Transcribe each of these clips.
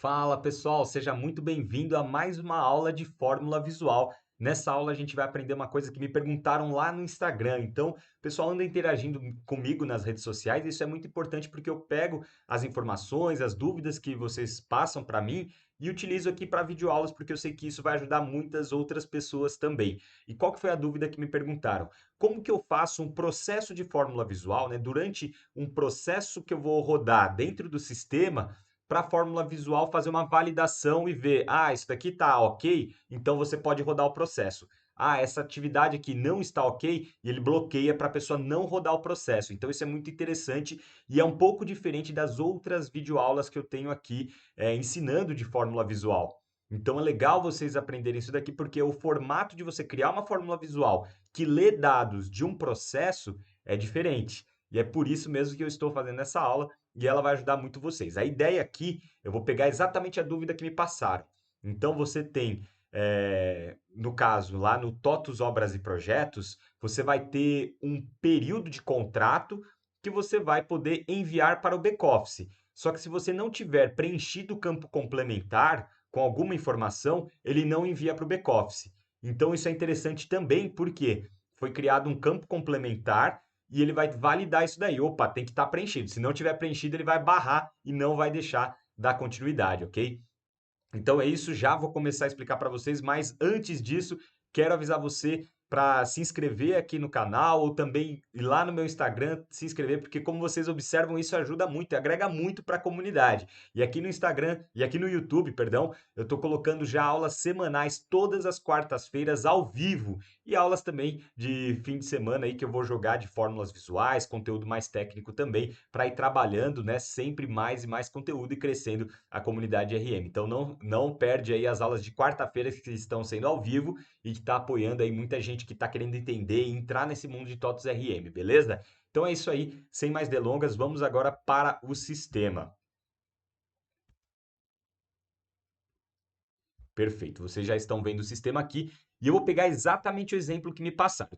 Fala pessoal, seja muito bem-vindo a mais uma aula de fórmula visual. Nessa aula a gente vai aprender uma coisa que me perguntaram lá no Instagram. Então, o pessoal anda interagindo comigo nas redes sociais. Isso é muito importante porque eu pego as informações, as dúvidas que vocês passam para mim e utilizo aqui para videoaulas porque eu sei que isso vai ajudar muitas outras pessoas também. E qual que foi a dúvida que me perguntaram? Como que eu faço um processo de fórmula visual, né? Durante um processo que eu vou rodar dentro do sistema para a fórmula visual fazer uma validação e ver, isso daqui está ok, então você pode rodar o processo. Essa atividade aqui não está ok, e ele bloqueia para a pessoa não rodar o processo. Então isso é muito interessante e é um pouco diferente das outras videoaulas que eu tenho aqui ensinando de fórmula visual. Então é legal vocês aprenderem isso daqui, porque o formato de você criar uma fórmula visual que lê dados de um processo é diferente. E é por isso mesmo que eu estou fazendo essa aula, e ela vai ajudar muito vocês. A ideia aqui, eu vou pegar exatamente a dúvida que me passaram. Então, você tem, no caso, lá no TOTUS Obras e Projetos, você vai ter um período de contrato que você vai poder enviar para o back-office. Só que se você não tiver preenchido o campo complementar com alguma informação, ele não envia para o back-office. Então, isso é interessante também, porque foi criado um campo complementar e ele vai validar isso daí. Opa, tem que estar preenchido. Se não tiver preenchido, ele vai barrar e não vai deixar dar continuidade, ok? Então é isso, já vou começar a explicar para vocês, mas antes disso, quero avisar você para se inscrever aqui no canal ou também ir lá no meu Instagram se inscrever, porque como vocês observam, isso ajuda muito, agrega muito para a comunidade. E aqui no Instagram, e aqui no YouTube, perdão, eu estou colocando já aulas semanais todas as quartas-feiras ao vivo e aulas também de fim de semana aí que eu vou jogar de fórmulas visuais, conteúdo mais técnico também, para ir trabalhando, né, sempre mais e mais conteúdo e crescendo a comunidade RM. Então não perde aí as aulas de quarta-feira que estão sendo ao vivo e que está apoiando aí muita gente que está querendo entender e entrar nesse mundo de TOTOS RM, beleza? Então é isso aí, sem mais delongas, vamos agora para o sistema. Perfeito, vocês já estão vendo o sistema aqui e eu vou pegar exatamente o exemplo que me passaram.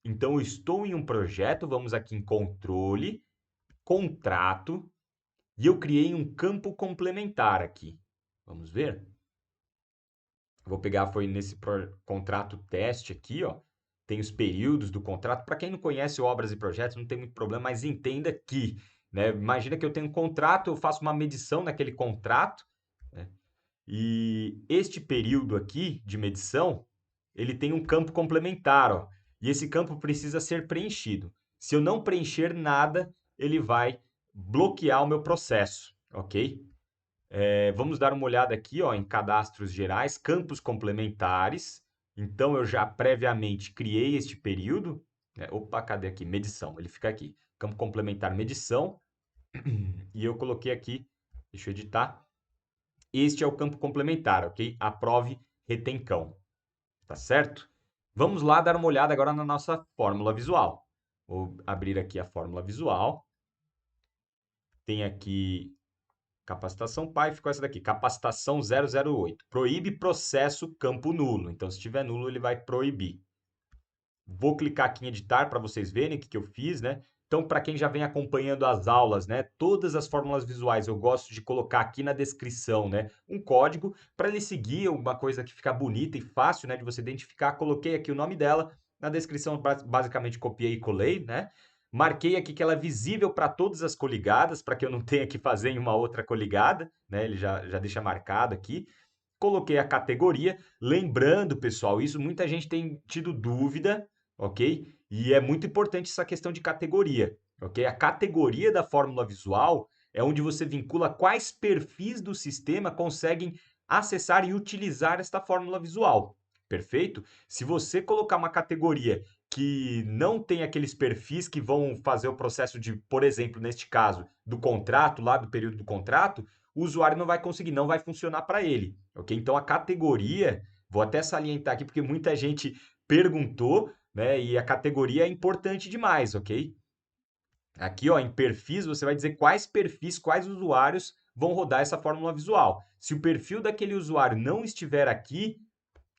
Então eu estou em um projeto, vamos aqui em controle, contrato, e eu criei um campo complementar aqui. Vamos ver? Vou pegar, foi nesse contrato teste aqui, ó. Tem os períodos do contrato. Para quem não conhece obras e projetos, não tem muito problema, mas entenda que, né? Imagina que eu tenho um contrato, eu faço uma medição naquele contrato, né? E este período aqui de medição, ele tem um campo complementar, ó. E esse campo precisa ser preenchido. Se eu não preencher nada, ele vai bloquear o meu processo, ok? Vamos dar uma olhada aqui, ó, em cadastros gerais, campos complementares. Então, eu já previamente criei este período, né? Opa, cadê aqui? Medição, ele fica aqui. Campo complementar, medição. E eu coloquei aqui, deixa eu editar. Este é o campo complementar, ok? Aprove retencão, tá certo? Vamos lá dar uma olhada agora na nossa fórmula visual. Vou abrir aqui a fórmula visual. Tem aqui capacitação pai, ficou essa daqui, capacitação 008. Proíbe processo campo nulo. Então, se tiver nulo, ele vai proibir. Vou clicar aqui em editar para vocês verem o que eu fiz, né? Então, para quem já vem acompanhando as aulas, né, todas as fórmulas visuais eu gosto de colocar aqui na descrição, né, um código para ele seguir, uma coisa que fica bonita e fácil, né, de você identificar. Coloquei aqui o nome dela, na descrição basicamente copiei e colei, né? Marquei aqui que ela é visível para todas as coligadas, para que eu não tenha que fazer em uma outra coligada, né? Ele já deixa marcado aqui. Coloquei a categoria, lembrando, pessoal, isso muita gente tem tido dúvida, ok? E é muito importante essa questão de categoria, ok? A categoria da fórmula visual é onde você vincula quais perfis do sistema conseguem acessar e utilizar esta fórmula visual, perfeito? Se você colocar uma categoria que não tem aqueles perfis que vão fazer o processo de, por exemplo, neste caso, do contrato, lá do período do contrato, o usuário não vai conseguir, não vai funcionar para ele, ok? Então, a categoria, vou até salientar aqui, porque muita gente perguntou, né? E a categoria é importante demais, ok? Aqui, ó, em perfis, você vai dizer quais perfis, quais usuários vão rodar essa fórmula visual. Se o perfil daquele usuário não estiver aqui,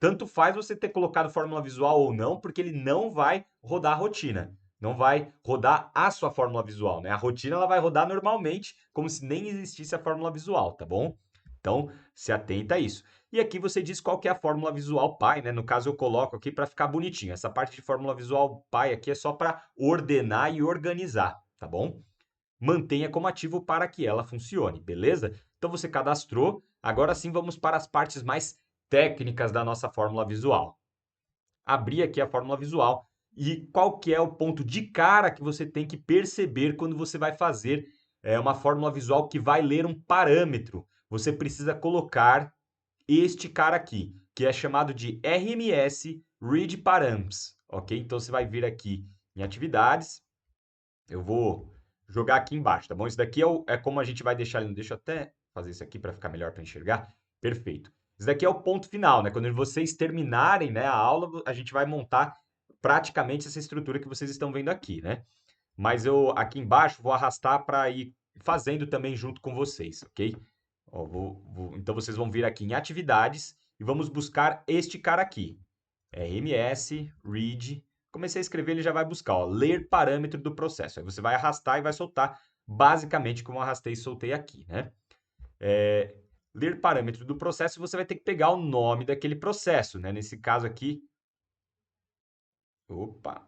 tanto faz você ter colocado fórmula visual ou não, porque ele não vai rodar a rotina. Não vai rodar a sua fórmula visual, né? A rotina ela vai rodar normalmente, como se nem existisse a fórmula visual, tá bom? Então, se atenta a isso. E aqui você diz qual que é a fórmula visual pi, né? No caso, eu coloco aqui para ficar bonitinho. Essa parte de fórmula visual pi aqui é só para ordenar e organizar, tá bom? Mantenha como ativo para que ela funcione, beleza? Então, você cadastrou. Agora sim, vamos para as partes mais técnicas da nossa fórmula visual. Abrir aqui a fórmula visual. E qual que é o ponto de cara que você tem que perceber quando você vai fazer uma fórmula visual que vai ler um parâmetro? Você precisa colocar este cara aqui, que é chamado de RMS Read Params, ok? Então, você vai vir aqui em atividades. Eu vou jogar aqui embaixo, tá bom? Isso daqui é como a gente vai deixar ele. Deixa eu até fazer isso aqui para ficar melhor para enxergar. Perfeito. Isso daqui é o ponto final, né? Quando vocês terminarem, né, a aula, a gente vai montar praticamente essa estrutura que vocês estão vendo aqui, né? Mas eu aqui embaixo vou arrastar para ir fazendo também junto com vocês, ok? Ó, então vocês vão vir aqui em atividades e vamos buscar este cara aqui. RMS, read. Comecei a escrever, ele já vai buscar, ó, ler parâmetro do processo. Aí você vai arrastar e vai soltar, basicamente como eu arrastei e soltei aqui, né? Ler parâmetro do processo, você vai ter que pegar o nome daquele processo, né? Nesse caso aqui, opa,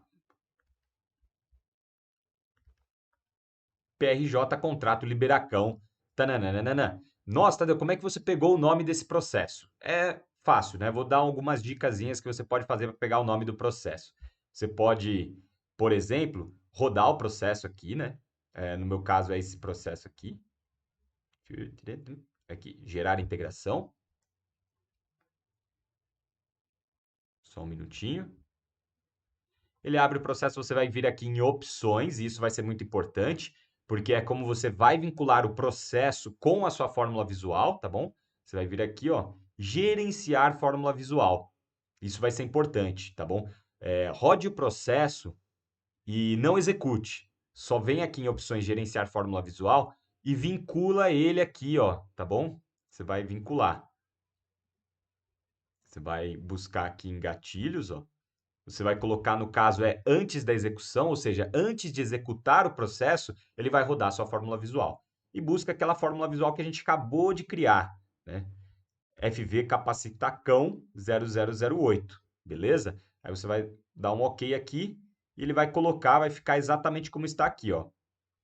PRJ Contrato Liberacão. Tananana. Nossa, Tadeu, como é que você pegou o nome desse processo? É fácil, né? Vou dar algumas dicasinhas que você pode fazer para pegar o nome do processo. Você pode, por exemplo, rodar o processo aqui, né? No meu caso é esse processo aqui. Aqui, gerar integração. Só um minutinho. Ele abre o processo, você vai vir aqui em opções, e isso vai ser muito importante, porque é como você vai vincular o processo com a sua fórmula visual, tá bom? Você vai vir aqui, ó, gerenciar fórmula visual. Isso vai ser importante, tá bom? Rode o processo e não execute. Só vem aqui em opções gerenciar fórmula visual e vincula ele aqui, ó, tá bom? Você vai vincular. Você vai buscar aqui em gatilhos, ó. Você vai colocar, no caso, antes da execução, ou seja, antes de executar o processo, ele vai rodar a sua fórmula visual. E busca aquela fórmula visual que a gente acabou de criar, né? FV Capacitacão 0008, beleza? Aí você vai dar um OK aqui e ele vai colocar, vai ficar exatamente como está aqui, ó,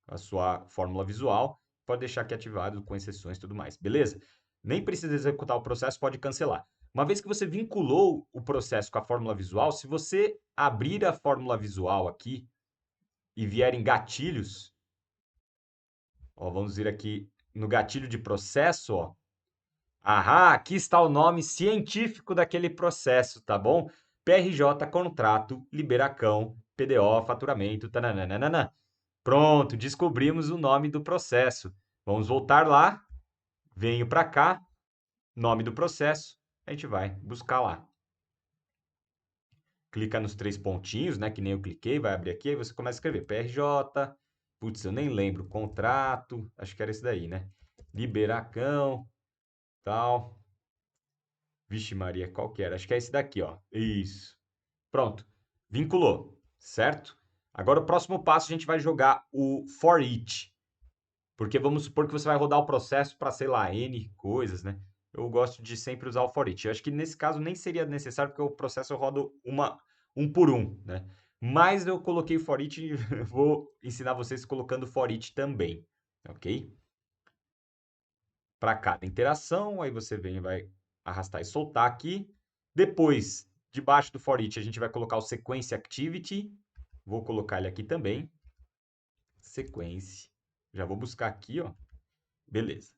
a sua fórmula visual. Pode deixar aqui ativado com exceções e tudo mais, beleza? Nem precisa executar o processo, pode cancelar. Uma vez que você vinculou o processo com a fórmula visual, se você abrir a fórmula visual aqui e vier em gatilhos, ó, vamos vir aqui no gatilho de processo, ó. Ahá, aqui está o nome científico daquele processo, tá bom? PRJ, contrato, liberacão, PDO, faturamento, tananana. Pronto, descobrimos o nome do processo. Vamos voltar lá, venho para cá, nome do processo, a gente vai buscar lá. Clica nos três pontinhos, né, que nem eu cliquei, vai abrir aqui, aí você começa a escrever PRJ, putz, eu nem lembro, contrato, acho que era esse daí, né? Liberacão, tal. Vixe Maria, qual que era? Acho que é esse daqui, ó. Isso. Pronto. Vinculou, certo? Agora o próximo passo a gente vai jogar o for each. Porque vamos supor que você vai rodar o processo para, sei lá, N coisas, né? Eu gosto de sempre usar o for each. Eu acho que nesse caso nem seria necessário, porque o processo eu rodo um por um, né? Mas eu coloquei o for each e vou ensinar vocês colocando for each também, ok? Para cada interação, aí você vem e vai arrastar e soltar aqui. Depois, debaixo do for each, a gente vai colocar o sequence activity. Vou colocar ele aqui também. Sequence. Já vou buscar aqui, ó. Beleza.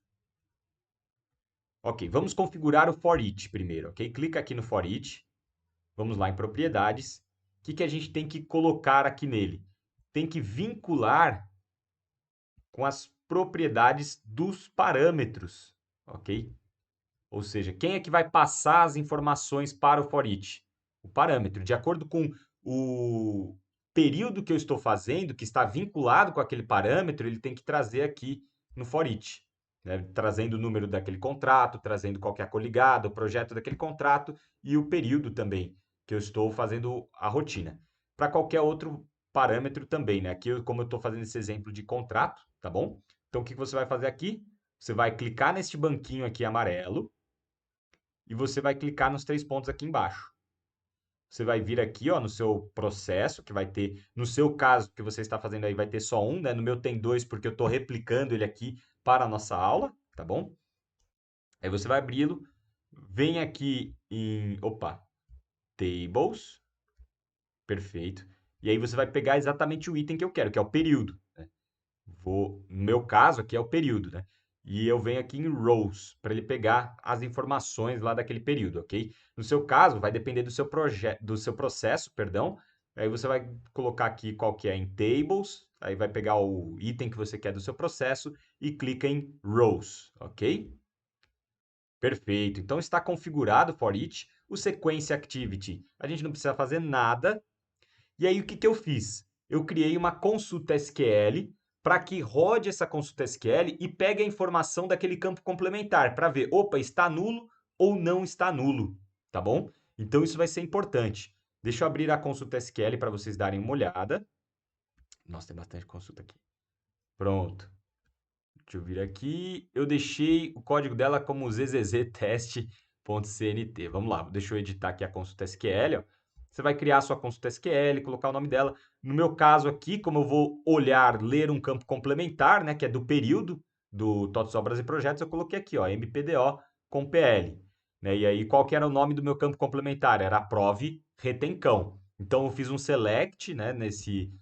Ok, vamos configurar o for each primeiro, ok? Clica aqui no for each. Vamos lá em propriedades. O que a gente tem que colocar aqui nele? Tem que vincular com as propriedades dos parâmetros, ok? Ou seja, quem é que vai passar as informações para o for each? O parâmetro. De acordo com o período que eu estou fazendo, que está vinculado com aquele parâmetro, ele tem que trazer aqui no for each, né? Trazendo o número daquele contrato, trazendo qual que é a coligada, o projeto daquele contrato e o período também que eu estou fazendo a rotina. Para qualquer outro parâmetro também, né? Aqui, como eu estou fazendo esse exemplo de contrato, tá bom? Então, o que você vai fazer aqui? você vai clicar neste banquinho aqui amarelo e você vai clicar nos 3 pontos aqui embaixo. Você vai vir aqui, ó, no seu processo, que vai ter, no seu caso, que você está fazendo aí, vai ter só um, né? No meu tem 2, porque eu estou replicando ele aqui para a nossa aula, tá bom? Aí você vai abri-lo, vem aqui em, opa, Tables, perfeito. E aí você vai pegar exatamente o item que eu quero, que é o período, né? No meu caso aqui é o período, né? E eu venho aqui em Rows, para ele pegar as informações lá daquele período, ok? No seu caso, vai depender do seu processo, perdão. Aí você vai colocar aqui qual que é em Tables, aí vai pegar o item que você quer do seu processo e clica em Rows, ok? Perfeito. Então está configurado for each o sequence activity. A gente não precisa fazer nada. E aí o que eu fiz? Eu criei uma consulta SQL para que rode essa consulta SQL e pegue a informação daquele campo complementar para ver, opa, está nulo ou não está nulo, tá bom? Então isso vai ser importante. Deixa eu abrir a consulta SQL para vocês darem uma olhada. Nossa, tem bastante consulta aqui. Pronto. Deixa eu vir aqui. Eu deixei o código dela como zztest.cnt. Vamos lá, deixa eu editar aqui a consulta SQL. Ó. Você vai criar a sua consulta SQL, colocar o nome dela. No meu caso aqui, como eu vou olhar, ler um campo complementar, né, que é do período do TOTS Obras e Projetos, eu coloquei aqui, ó, MPDO com PL. Né? E aí, qual que era o nome do meu campo complementar? Era Prove Retencão. Então, eu fiz um select, né, nesse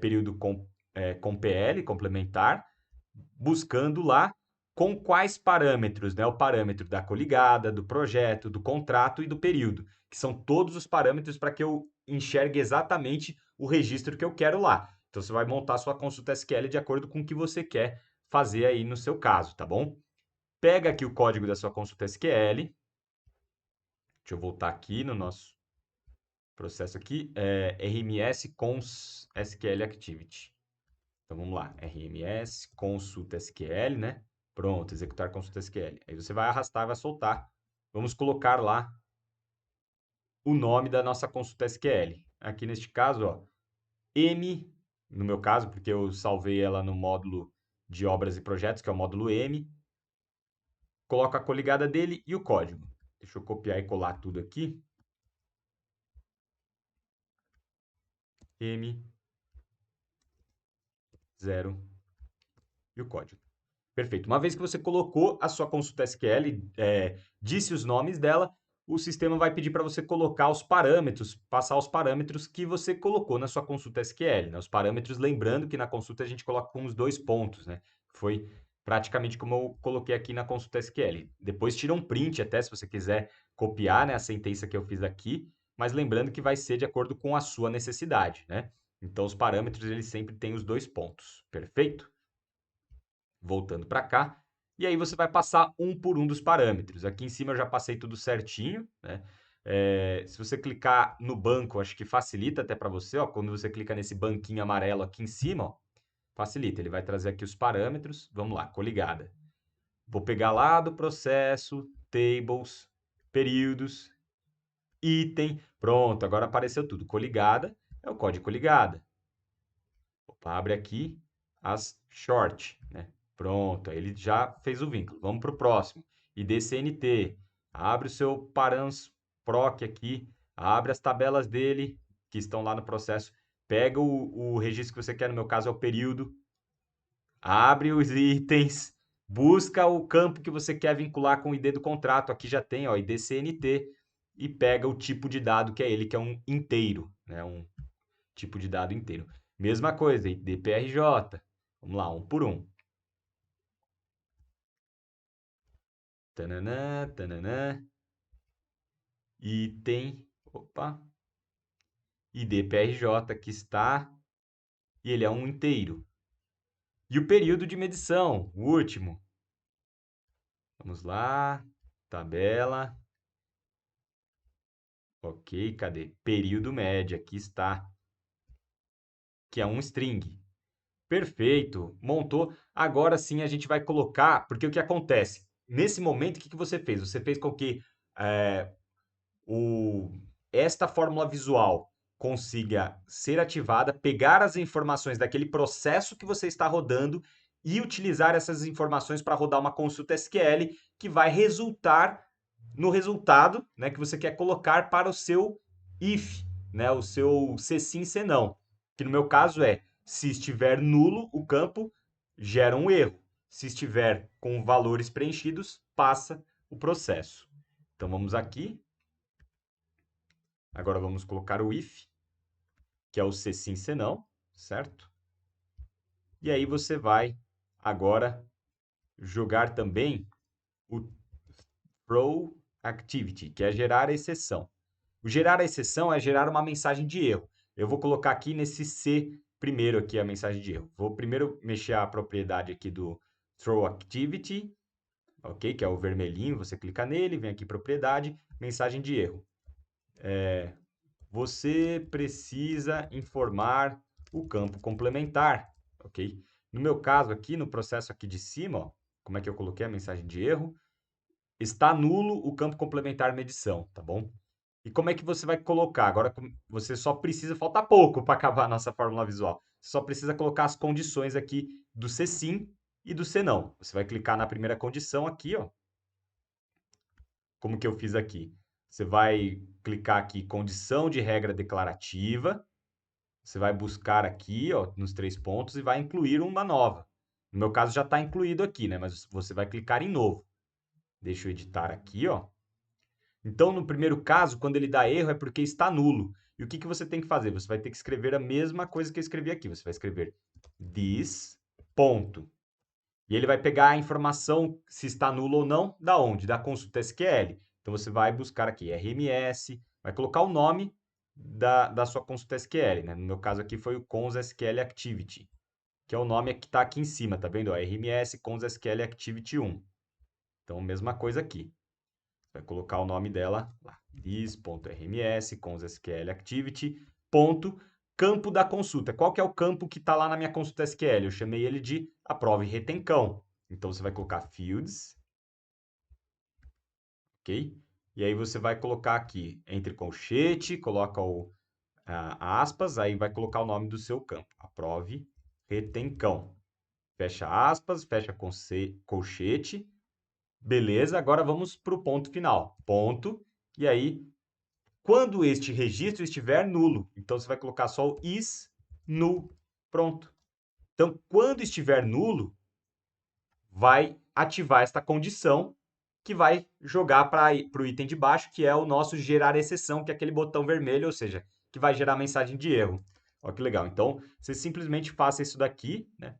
período com PL, complementar, buscando lá com quais parâmetros, né? O parâmetro da coligada, do projeto, do contrato e do período, que são todos os parâmetros para que eu enxergue exatamente o registro que eu quero lá. Então, você vai montar sua consulta SQL de acordo com o que você quer fazer aí no seu caso, tá bom? Pega aqui o código da sua consulta SQL. Deixa eu voltar aqui no nosso processo aqui, RMS cons SQL Activity. Então vamos lá, RMS consulta SQL, né? Pronto, executar consulta SQL. Aí você vai arrastar e vai soltar. Vamos colocar lá o nome da nossa consulta SQL. Aqui neste caso, ó, M, no meu caso, porque eu salvei ela no módulo de obras e projetos, que é o módulo M. Coloco a coligada dele e o código. Deixa eu copiar e colar tudo aqui. M0 e o código. Perfeito. Uma vez que você colocou a sua consulta SQL, disse os nomes dela, o sistema vai pedir para você colocar os parâmetros, passar os parâmetros que você colocou na sua consulta SQL, né? Os parâmetros, lembrando que na consulta a gente coloca com os 2 pontos, né? Foi praticamente como eu coloquei aqui na consulta SQL. Depois tira um print até, se você quiser copiar, né, a sentença que eu fiz aqui, mas lembrando que vai ser de acordo com a sua necessidade, né? Então, os parâmetros, eles sempre têm os 2 pontos. Perfeito? Voltando para cá. E aí você vai passar um por um dos parâmetros. Aqui em cima eu já passei tudo certinho, né? Se você clicar no banco, acho que facilita até para você, ó, quando você clica nesse banquinho amarelo aqui em cima, ó, facilita. Ele vai trazer aqui os parâmetros. Vamos lá, coligada. Vou pegar lá do processo, tables, períodos, item. Pronto, agora apareceu tudo. Coligada é o código coligada. Opa, abre aqui as short, né? Pronto, aí ele já fez o vínculo. Vamos para o próximo. IDCNT. Abre o seu params proc aqui, abre as tabelas dele que estão lá no processo, pega o registro que você quer, no meu caso é o período, abre os itens, busca o campo que você quer vincular com o ID do contrato. Aqui já tem, ó, IDCNT, e pega o tipo de dado que é ele, que é um inteiro, né? Um tipo de dado inteiro. Mesma coisa, DPRJ. Vamos lá, um por um. Tananã, tananã. Item, opa. IDPRJ que está, e ele é um inteiro. E o período de medição, o último. Vamos lá, tabela. Ok, cadê? Período médio, aqui está. Que é um string. Perfeito, montou. Agora sim a gente vai colocar, porque o que acontece? Nesse momento, o que você fez? Você fez com que esta fórmula visual consiga ser ativada, pegar as informações daquele processo que você está rodando e utilizar essas informações para rodar uma consulta SQL que vai resultar no resultado, né, que você quer colocar para o seu if, né, o seu se sim, se não. Que no meu caso é, se estiver nulo o campo, gera um erro. Se estiver com valores preenchidos, passa o processo. Então vamos aqui. Agora vamos colocar o if, que é o se sim, se não, certo? E aí você vai agora jogar também o throw activity, que é gerar a exceção. O gerar a exceção é gerar uma mensagem de erro. Eu vou colocar aqui nesse C primeiro aqui a mensagem de erro. Vou primeiro mexer a propriedade aqui do throw activity, ok? Que é o vermelhinho, você clica nele, vem aqui propriedade, mensagem de erro. Você precisa informar o campo complementar, ok? No meu caso aqui, no processo aqui de cima, ó, como é que eu coloquei a mensagem de erro? Está nulo o campo complementar medição, tá bom? E como é que você vai colocar? Agora você só precisa, falta pouco para acabar a nossa fórmula visual. Você só precisa colocar as condições aqui do se sim e do se não. Você vai clicar na primeira condição aqui, ó. Como que eu fiz aqui? Você vai clicar aqui, condição de regra declarativa. Você vai buscar aqui, ó, nos 3 pontos e vai incluir uma nova. No meu caso já está incluído aqui, né? Mas você vai clicar em novo. Deixa eu editar aqui, ó. Então, no primeiro caso, quando ele dá erro, é porque está nulo. E o que você tem que fazer? Você vai ter que escrever a mesma coisa que eu escrevi aqui. Você vai escrever this, ponto. E ele vai pegar a informação se está nulo ou não, da onde? Da consulta SQL. Então, você vai buscar aqui RMS, vai colocar o nome da sua consulta SQL, né? No meu caso aqui foi o Cons SQL Activity, que é o nome que está aqui em cima, tá vendo? Ó, RMS Cons SQL Activity 1. Então, mesma coisa aqui. Vai colocar o nome dela lá, this.rms, cons SQL Activity, ponto, campo da consulta. Qual que é o campo que está lá na minha consulta SQL? Eu chamei ele de aprove retencão. Então, você vai colocar fields, ok? E aí você vai colocar aqui, entre colchete, coloca o aspas, aí vai colocar o nome do seu campo, aprove retencão. Fecha aspas, fecha colchete. Beleza, agora vamos para o ponto final. Ponto, e aí, quando este registro estiver nulo, então você vai colocar só o is null. Pronto. Então, quando estiver nulo, vai ativar esta condição que vai jogar para o item de baixo, que é o nosso gerar exceção, que é aquele botão vermelho, ou seja, que vai gerar mensagem de erro. Olha que legal. Então, você simplesmente faça isso daqui, né?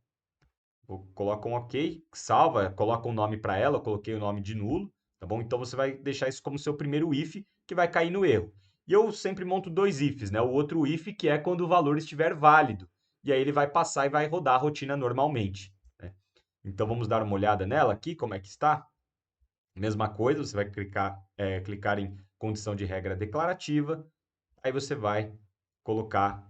Coloca um OK, salva, coloca um nome para ela, eu coloquei o nome de nulo, tá bom? Então você vai deixar isso como seu primeiro if, que vai cair no erro. E eu sempre monto 2 ifs, né? O outro if que é quando o valor estiver válido. E aí ele vai passar e vai rodar a rotina normalmente, né? Então vamos dar uma olhada nela aqui, como é que está. Mesma coisa, você vai clicar em condição de regra declarativa, aí você vai colocar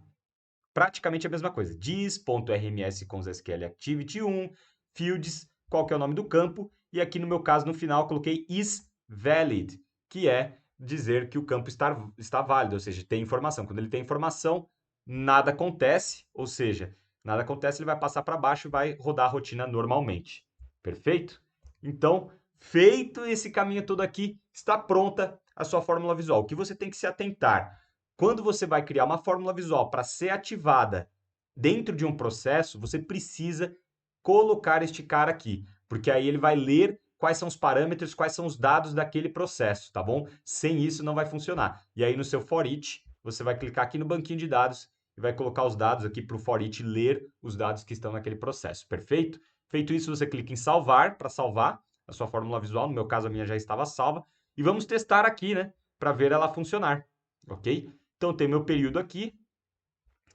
praticamente a mesma coisa. Dis.rms com SQL Activity 1, fields, qual que é o nome do campo, e aqui no meu caso, no final, eu coloquei is valid, que é dizer que o campo está válido, ou seja, tem informação. Quando ele tem informação, nada acontece, ou seja, nada acontece, ele vai passar para baixo e vai rodar a rotina normalmente. Perfeito? Então, feito esse caminho todo aqui, está pronta a sua fórmula visual. O que você tem que se atentar? Quando você vai criar uma fórmula visual para ser ativada dentro de um processo, você precisa colocar este cara aqui, porque aí ele vai ler quais são os parâmetros, quais são os dados daquele processo, tá bom? Sem isso não vai funcionar. E aí no seu for each, você vai clicar aqui no banquinho de dados e vai colocar os dados aqui para o for each ler os dados que estão naquele processo, perfeito? Feito isso, você clica em salvar para salvar a sua fórmula visual, no meu caso a minha já estava salva, e vamos testar aqui, né, para ver ela funcionar, ok? Então, tem meu período aqui,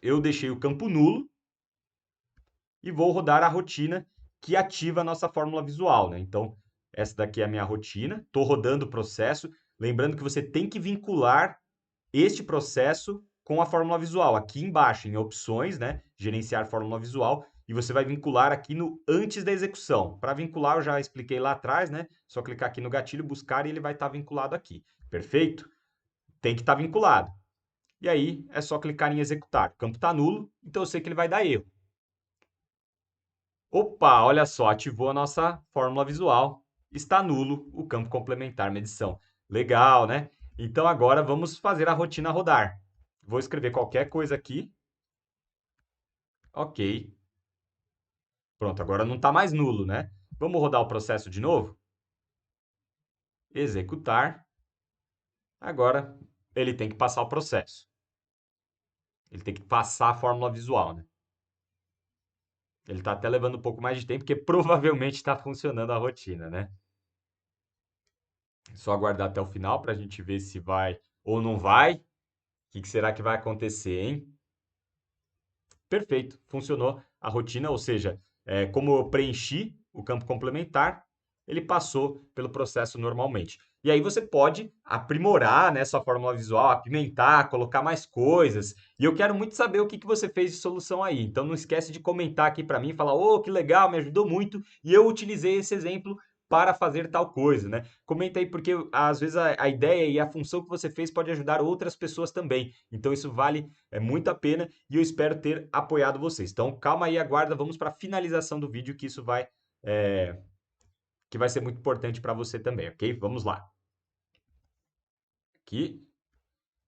eu deixei o campo nulo e vou rodar a rotina que ativa a nossa fórmula visual, né? Então, essa daqui é a minha rotina, estou rodando o processo, lembrando que você tem que vincular este processo com a fórmula visual. Aqui embaixo, em opções, né? Gerenciar fórmula visual, e você vai vincular aqui no antes da execução. Para vincular, eu já expliquei lá atrás, né? Só clicar aqui no gatilho, buscar e ele vai estar vinculado aqui. Perfeito? Tem que estar vinculado. E aí é só clicar em executar. O campo está nulo, então eu sei que ele vai dar erro. Opa, olha só, ativou a nossa fórmula visual. Está nulo o campo complementar medição. Legal, né? Então agora vamos fazer a rotina rodar. Vou escrever qualquer coisa aqui. Ok. Pronto, agora não está mais nulo, né? Vamos rodar o processo de novo? Executar. Agora ele tem que passar o processo. Ele tem que passar a fórmula visual, né? Ele está até levando um pouco mais de tempo, porque provavelmente está funcionando a rotina, né? Só aguardar até o final para a gente ver se vai ou não vai. O que será que vai acontecer, hein? Perfeito, funcionou a rotina, ou seja, como eu preenchi o campo complementar, ele passou pelo processo normalmente. E aí você pode aprimorar, né, sua fórmula visual, apimentar, colocar mais coisas. E eu quero muito saber o que você fez de solução aí. Então não esquece de comentar aqui para mim, falar, oh, que legal, me ajudou muito. E eu utilizei esse exemplo para fazer tal coisa, né? Comenta aí, porque às vezes a ideia e a função que você fez pode ajudar outras pessoas também. Então isso vale muito a pena e eu espero ter apoiado vocês. Então calma aí, aguarda, vamos para a finalização do vídeo que isso que vai ser muito importante para você também, ok? Vamos lá. Aqui.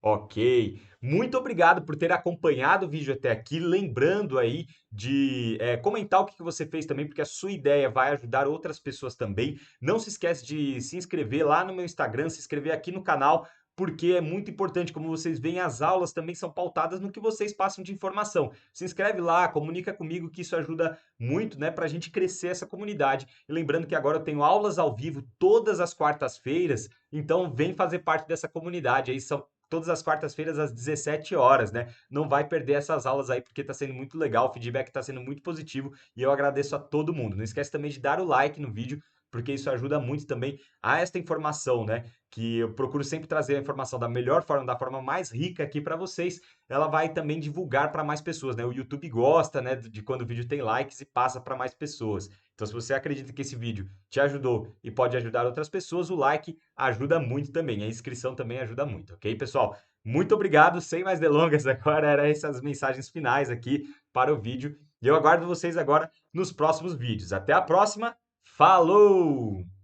Ok. Muito obrigado por ter acompanhado o vídeo até aqui. Lembrando aí de comentar o que você fez também, porque a sua ideia vai ajudar outras pessoas também. Não se esquece de se inscrever lá no meu Instagram, se inscrever aqui no canal, porque é muito importante. Como vocês veem, as aulas também são pautadas no que vocês passam de informação. Se inscreve lá, comunica comigo, que isso ajuda muito, né, para a gente crescer essa comunidade. E lembrando que agora eu tenho aulas ao vivo todas as quartas-feiras, então vem fazer parte dessa comunidade. Aí são todas as quartas-feiras às 17 horas, né? Não vai perder essas aulas aí, porque está sendo muito legal, o feedback está sendo muito positivo e eu agradeço a todo mundo. Não esquece também de dar o like no vídeo, porque isso ajuda muito também a esta informação, né? Que eu procuro sempre trazer a informação da melhor forma, da forma mais rica aqui para vocês. Ela vai também divulgar para mais pessoas, né? O YouTube gosta, né, de quando o vídeo tem likes e passa para mais pessoas. Então, se você acredita que esse vídeo te ajudou e pode ajudar outras pessoas, o like ajuda muito também. A inscrição também ajuda muito, ok, pessoal? Muito obrigado. Sem mais delongas, agora eram essas mensagens finais aqui para o vídeo. E eu aguardo vocês agora nos próximos vídeos. Até a próxima. Falou!